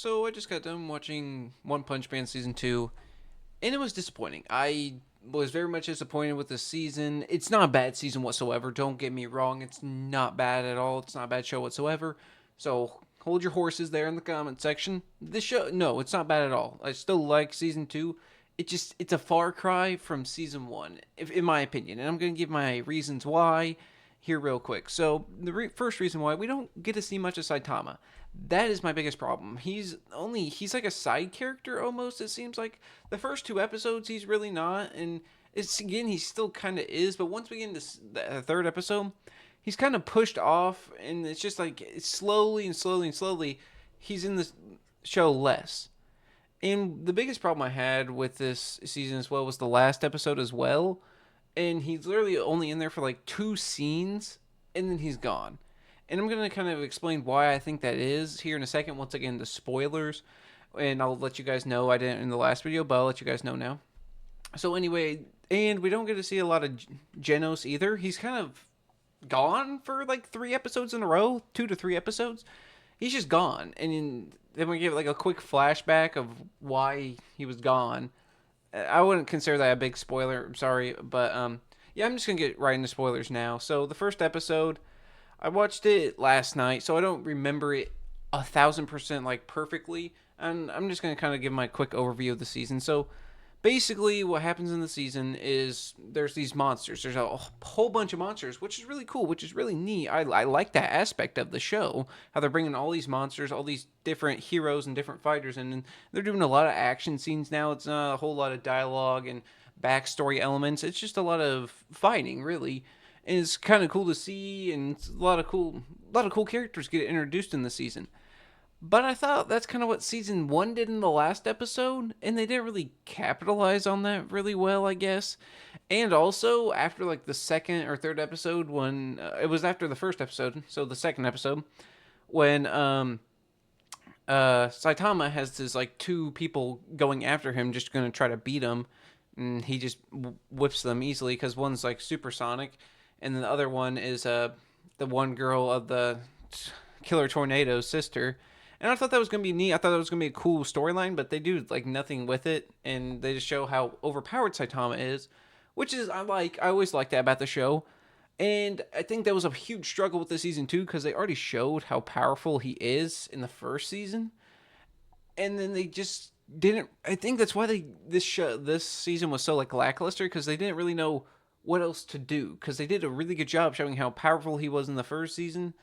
So I just got done watching One Punch Man season 2 and it was disappointing. I was very much disappointed with the season. It's not a bad season whatsoever. Don't get me wrong. It's not bad at all. It's not a bad show whatsoever. So hold your horses there in the comment section. This show, no, it's not bad at all. I still like season 2. It's a far cry from season 1, if, in my opinion. And I'm going to give my reasons why here real quick. So the first reason why we don't get to see much of Saitama. That is my biggest problem. He's like a side character almost. It seems like the first two episodes he's really not, and it's again he still kind of is. But once we get into the third episode, he's kind of pushed off, and it's just like it's slowly and slowly and slowly he's in the show less. And the biggest problem I had with this season as well was the last episode as well. And he's literally only in there for like two scenes, and then he's gone. And I'm going to kind of explain why I think that is here in a second. Once again, the spoilers. And I'll let you guys know. I didn't in the last video, but I'll let you guys know now. So, anyway, and we don't get to see a lot of Genos either. He's kind of gone for like 3 episodes in a row, 2 to 3 episodes. He's just gone. And then we get like a quick flashback of why he was gone. I wouldn't consider that a big spoiler. I'm sorry, but yeah, I'm just gonna get right into spoilers now. So the first episode, I watched it last night, so I don't remember it 1,000% like perfectly, and I'm just gonna kind of give my quick overview of the season. So basically what happens in the season is there's these monsters. There's a whole bunch of monsters, which is really cool, which is really neat. I like that aspect of the show, how they're bringing all these monsters, all these different heroes and different fighters, and they're doing a lot of action scenes now. It's not a whole lot of dialogue and backstory elements. It's just a lot of fighting, really. And it's kind of cool to see, and it's a lot of cool characters get introduced in the season. But I thought that's kind of what season 1 did in the last episode, and they didn't really capitalize on that really well, I guess. And also, after like the second or third episode, when it was after the first episode, so the second episode, when Saitama has his like two people going after him, just gonna try to beat him, and he just whips them easily because one's like supersonic, and then the other one is the one girl of the Killer Tornado's sister. And I thought that was gonna be neat. I thought that was gonna be a cool storyline, but they do like nothing with it, and they just show how overpowered Saitama is, which is I like. I always like that about the show, and I think that was a huge struggle with the season 2 because they already showed how powerful he is in the first season, and then they just didn't. I think that's why this season was so like lackluster because they didn't really know what else to do because they did a really good job showing how powerful he was in the first season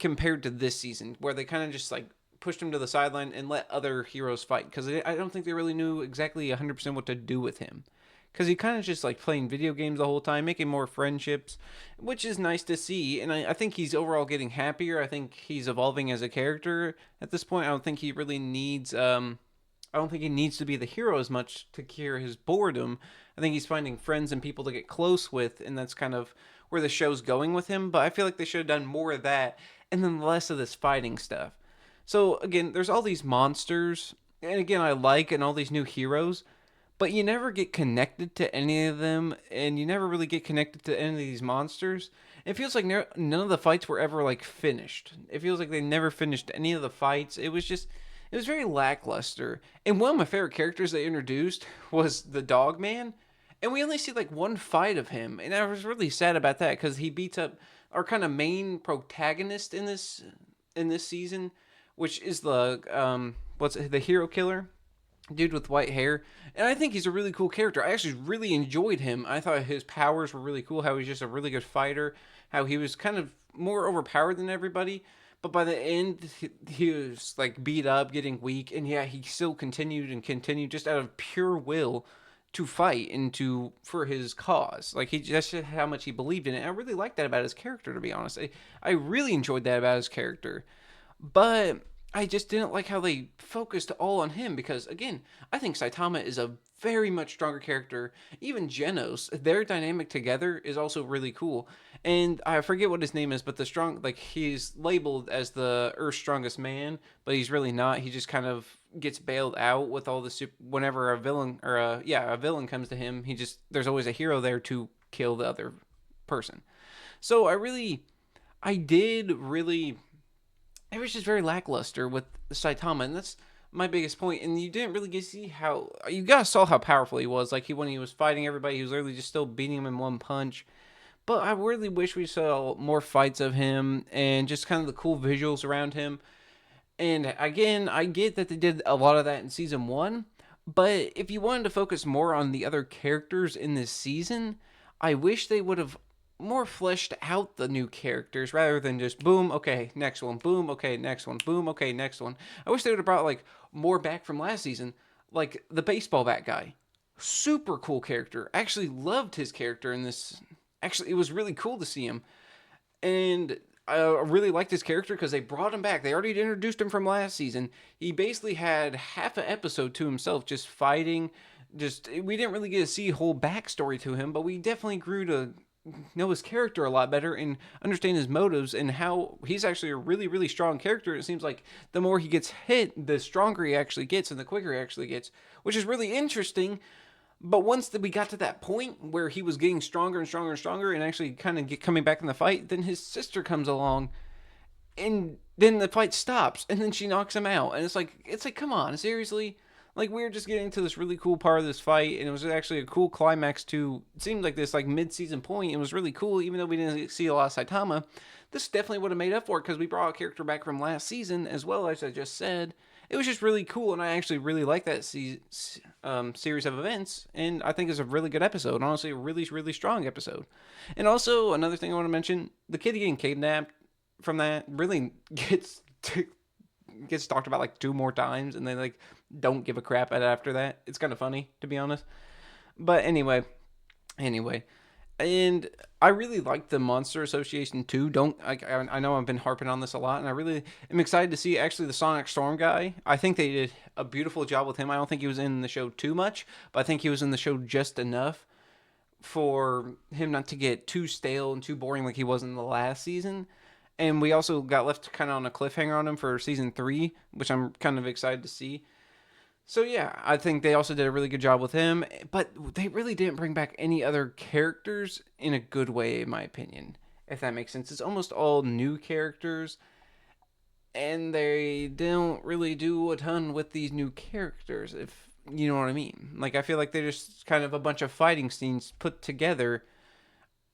compared to this season, where they kind of just like pushed him to the sideline and let other heroes fight because I don't think they really knew exactly 100% what to do with him. Because he kind of just like playing video games the whole time, making more friendships, which is nice to see. And I think he's overall getting happier. I think he's evolving as a character at this point. I don't think he really needs. I don't think he needs to be the hero as much to cure his boredom. I think he's finding friends and people to get close with, and that's kind of where the show's going with him. But I feel like they should have done more of that and then less of this fighting stuff. So again, there's all these monsters, and again, I like and all these new heroes, but you never get connected to any of them, and you never really get connected to any of these monsters. It feels like none of the fights were ever like finished. It feels like they never finished any of the fights. It was very lackluster. And one of my favorite characters they introduced was the Dog Man, and we only see like one fight of him, and I was really sad about that because he beats up our kind of main protagonist in this season, which is the what's the hero killer dude with white hair, and I think he's a really cool character. I actually really enjoyed him. I thought his powers were really cool. How he's just a really good fighter. How he was kind of more overpowered than everybody, but by the end he was like beat up, getting weak, and yeah, he still continued and continued just out of pure will to fight and to for his cause. Like he just how much he believed in it. And I really liked that about his character, to be honest. I really enjoyed that about his character. But I just didn't like how they focused all on him because again, I think Saitama is a very much stronger character. Even Genos, their dynamic together is also really cool. And I forget what his name is, but the strong like he's labeled as the Earth's strongest man, but he's really not. He just kind of gets bailed out with all the whenever a villain or a villain comes to him, he just there's always a hero there to kill the other person. So I did really it was just very lackluster with Saitama, and that's my biggest point. And you didn't really get to see how you guys saw how powerful he was. Like when he was fighting everybody, he was literally just still beating him in one punch. But I really wish we saw more fights of him and just kind of the cool visuals around him. And again, I get that they did a lot of that in season one, but if you wanted to focus more on the other characters in this season, I wish they would have more fleshed out the new characters rather than just boom, okay, next one, boom, okay, next one, boom, okay, next one. I wish they would have brought like more back from last season, like the baseball bat guy. Super cool character. I actually loved his character in this. Actually, it was really cool to see him. And I really liked his character because they brought him back. They already introduced him from last season. He basically had half an episode to himself, just fighting. Just we didn't really get to see a whole backstory to him, but we definitely grew to know his character a lot better and understand his motives and how he's actually a really, really strong character. It seems like the more he gets hit, the stronger he actually gets and the quicker he actually gets, which is really interesting. But once we got to that point where he was getting stronger and stronger and stronger and actually kind of coming back in the fight, then his sister comes along and then the fight stops and then she knocks him out. And it's like come on, seriously? Like we were just getting to this really cool part of this fight and it was actually a cool climax to it seemed like this like mid-season point. It was really cool even though we didn't see a lot of Saitama. This definitely would have made up for it because we brought a character back from last season as well as I just said. It was just really cool, and I actually really like that series of events, and I think it's a really good episode. Honestly, a really, really strong episode. And also, another thing I want to mention: the kid getting kidnapped from that really gets talked about like two more times, and they like don't give a crap at after that. It's kind of funny, to be honest. But anyway, and I really like the Monster Association too. Don't I know I've been harping on this a lot, and I really am excited to see actually the Sonic Storm guy. I think they did a beautiful job with him. I don't think he was in the show too much, but I think he was in the show just enough for him not to get too stale and too boring like he was in the last season. And we also got left kind of on a cliffhanger on him for season 3, which I'm kind of excited to see. So yeah, I think they also did a really good job with him, but they really didn't bring back any other characters in a good way, in my opinion. If that makes sense, it's almost all new characters, and they don't really do a ton with these new characters. If you know what I mean, like I feel like they're just kind of a bunch of fighting scenes put together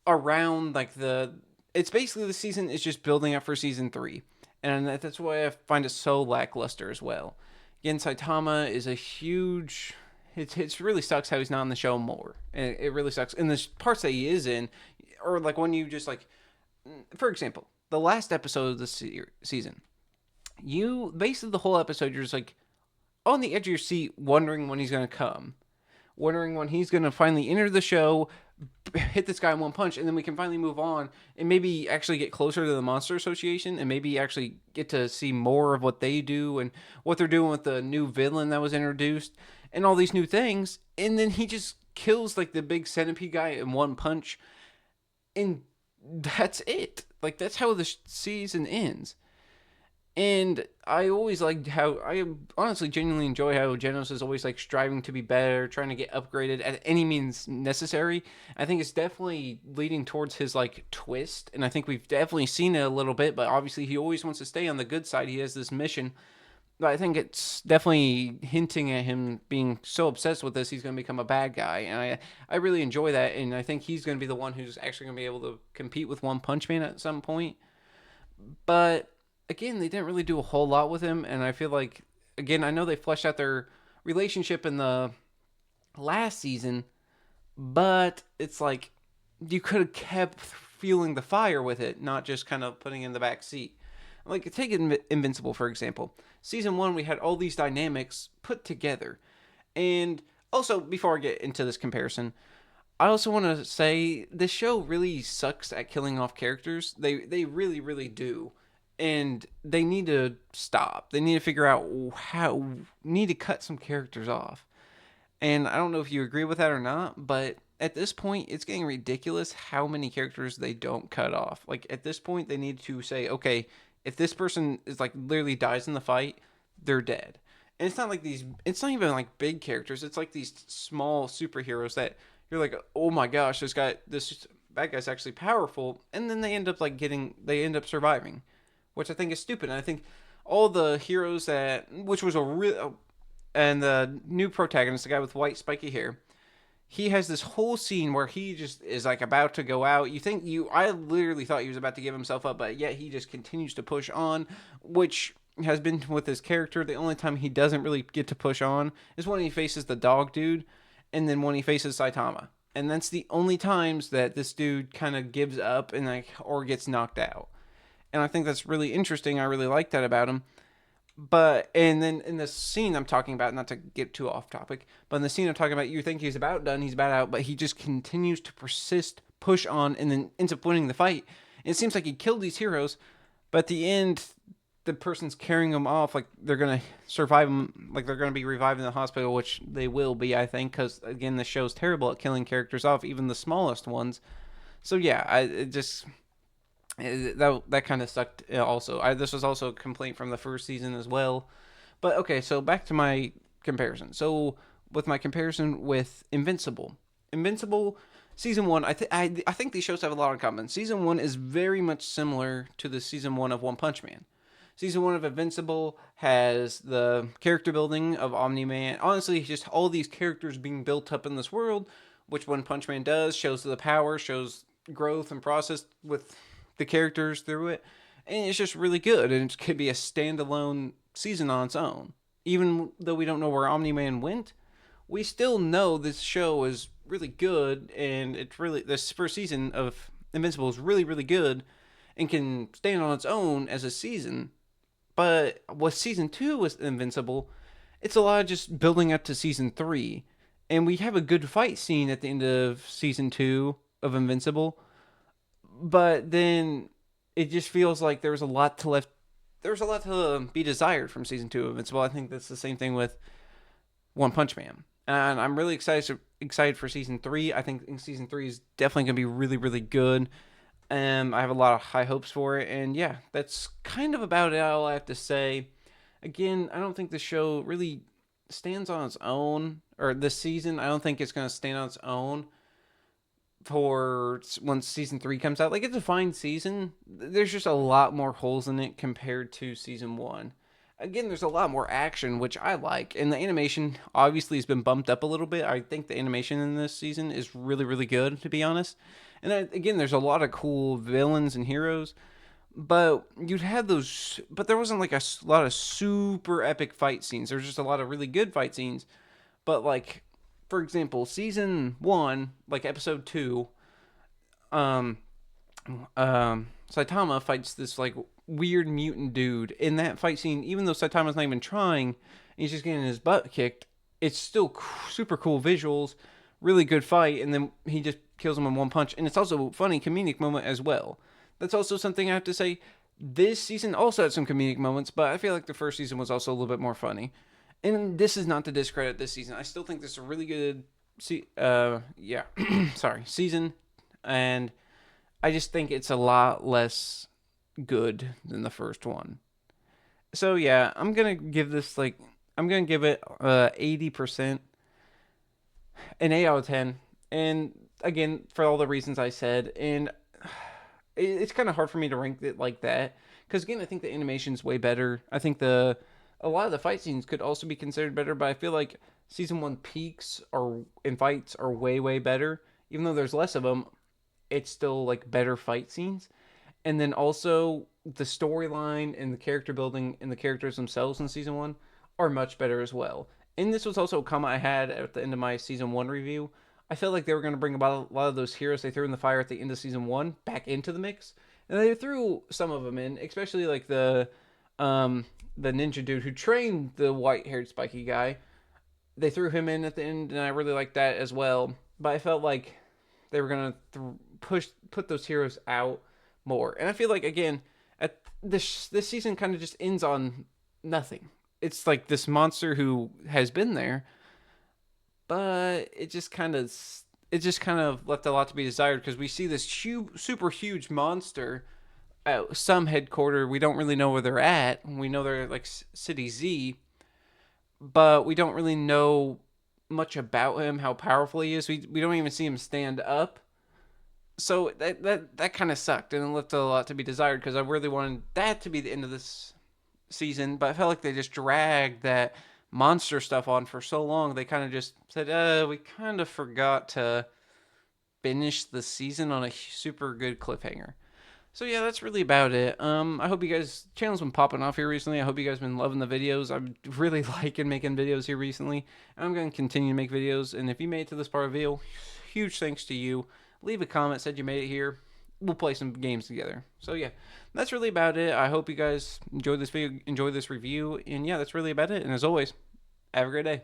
around like the. It's basically the season is just building up for season 3, and that's why I find it so lackluster as well. Again, Saitama is a huge. It really sucks how he's not in the show more. And it really sucks. In the parts that he is in, or like when you just like, for example, the last episode of the season, you basically the whole episode you're just like on the edge of your seat, wondering when he's gonna come, wondering when he's gonna finally enter the show, hit this guy in one punch, and then we can finally move on and maybe actually get closer to the Monster Association and maybe actually get to see more of what they do and what they're doing with the new villain that was introduced and all these new things. And then he just kills like the big centipede guy in one punch, and that's it. Like that's how the season ends. And I always liked how I honestly genuinely enjoy how Genos is always like striving to be better, trying to get upgraded at any means necessary. I think it's definitely leading towards his like twist, and I think we've definitely seen it a little bit. But obviously, he always wants to stay on the good side. He has this mission, but I think it's definitely hinting at him being so obsessed with this, he's going to become a bad guy, and I really enjoy that, and I think he's going to be the one who's actually going to be able to compete with One Punch Man at some point. But again, they didn't really do a whole lot with him, and I feel like again, I know they fleshed out their relationship in the last season, but it's like you could have kept feeling the fire with it, not just kind of putting it in the back seat. Like take Invincible for example. Season 1 we had all these dynamics put together. And also before I get into this comparison, I also want to say this show really sucks at killing off characters. They really really do. And they need to stop. They need to figure out how need to cut some characters off. And I don't know if you agree with that or not, but at this point it's getting ridiculous how many characters they don't cut off. Like at this point they need to say, okay, if this person is like literally dies in the fight, they're dead. And it's not like these it's not even like big characters. It's like these small superheroes that you're like, "Oh my gosh, this bad guy's actually powerful." And then they end up surviving. which I think is stupid. And I think all the heroes which was a real, and the new protagonist, the guy with white spiky hair, he has this whole scene where he just is like about to go out. I literally thought he was about to give himself up, but yet he just continues to push on, which has been with his character. The only time he doesn't really get to push on is when he faces the dog dude, and then when he faces Saitama. And that's the only times that this dude kind of gives up and like or gets knocked out. And I think that's really interesting. I really like that about him. But and then in the scene I'm talking about, not to get too off topic, but in the scene I'm talking about, you think he's about done, he's about out, but he just continues to persist, push on, and then ends up winning the fight. And it seems like he killed these heroes, but at the end, the person's carrying them off like they're gonna survive them, like they're gonna be revived in the hospital, which they will be, I think, because again, the show's terrible at killing characters off, even the smallest ones. So yeah, that kind of sucked. Also, this was also a complaint from the first season as well. But okay, so back to my comparison. So with my comparison with Invincible season one, I think these shows have a lot in common. Season one is very much similar to the season one of One Punch Man. Season one of Invincible has the character building of Omni Man. Honestly, just all these characters being built up in this world, which One Punch Man does, shows the power, shows growth and process with the characters through it. And it's just really good. And it could be a standalone season on its own. Even though we don't know where Omni Man went, we still know this show is really good. And this first season of Invincible is really, really good and can stand on its own as a season. But with season two with Invincible, it's a lot of just building up to season three. And we have a good fight scene at the end of season two of Invincible. But then it just feels like there was a lot to left. There was a lot to be desired from season two of Invincible. I think that's the same thing with One Punch Man, and I'm really excited for season three. I think season three is definitely gonna be really really good. I have a lot of high hopes for it, and yeah, that's kind of about it. All I have to say. Again, I don't think the show really stands on its own, or this season. I don't think it's gonna stand on its own for once season three comes out. Like, it's a fine season. There's just a lot more holes in it compared to season one. Again, there's a lot more action, which I like, and the animation obviously has been bumped up a little bit. I think the animation in this season is really, really good, to be honest. And again, there's a lot of cool villains and heroes, but you'd have those. But there wasn't like a lot of super epic fight scenes. There's just a lot of really good fight scenes, but like, for example, season one, like episode two, um, Saitama fights this like weird mutant dude. In that fight scene, even though Saitama's not even trying, he's just getting his butt kicked. It's still super cool visuals, really good fight, and then he just kills him in one punch. And it's also a funny comedic moment as well. That's also something I have to say. This season also had some comedic moments, but I feel like the first season was also a little bit more funny. And this is not to discredit this season. I still think this is a really good season, and I just think it's a lot less good than the first one. So yeah, I'm gonna give it 80%, an 8 out of 10. And again, for all the reasons I said, and it's kind of hard for me to rank it like that because again, I think the animation's way better. I think a lot of the fight scenes could also be considered better, but I feel like season one peaks are in fights are way way better. Even though there's less of them, it's still like better fight scenes. And then also the storyline and the character building and the characters themselves in season one are much better as well. And this was also a comment I had at the end of my season one review. I felt like they were going to bring about a lot of those heroes they threw in the fire at the end of season one back into the mix, and they threw some of them in, especially like the ninja dude who trained the white haired spiky guy. They threw him in at the end, and I really liked that as well. But I felt like they were gonna put those heroes out more, and I feel like again at this season kind of just ends on nothing. It's like this monster who has been there, but it just kind of left a lot to be desired because we see this super huge monster at some headquarter. We don't really know where they're at. We know they're like City Z, but we don't really know much about him, how powerful he is. We don't even see him stand up. So that kind of sucked, and it left a lot to be desired because I really wanted that to be the end of this season, but I felt like they just dragged that monster stuff on for so long. They kind of just said, we kind of forgot to finish the season on a super good cliffhanger. So yeah, that's really about it. I hope you guys channel's been popping off here recently. I hope you guys been loving the videos. I'm really liking making videos here recently. I'm gonna continue to make videos, and if you made it to this part of the video, huge thanks to you. Leave a comment, said you made it here. We'll play some games together. So yeah, that's really about it. I hope you guys enjoyed this video, enjoyed this review, and yeah, that's really about it. And as always, have a great day.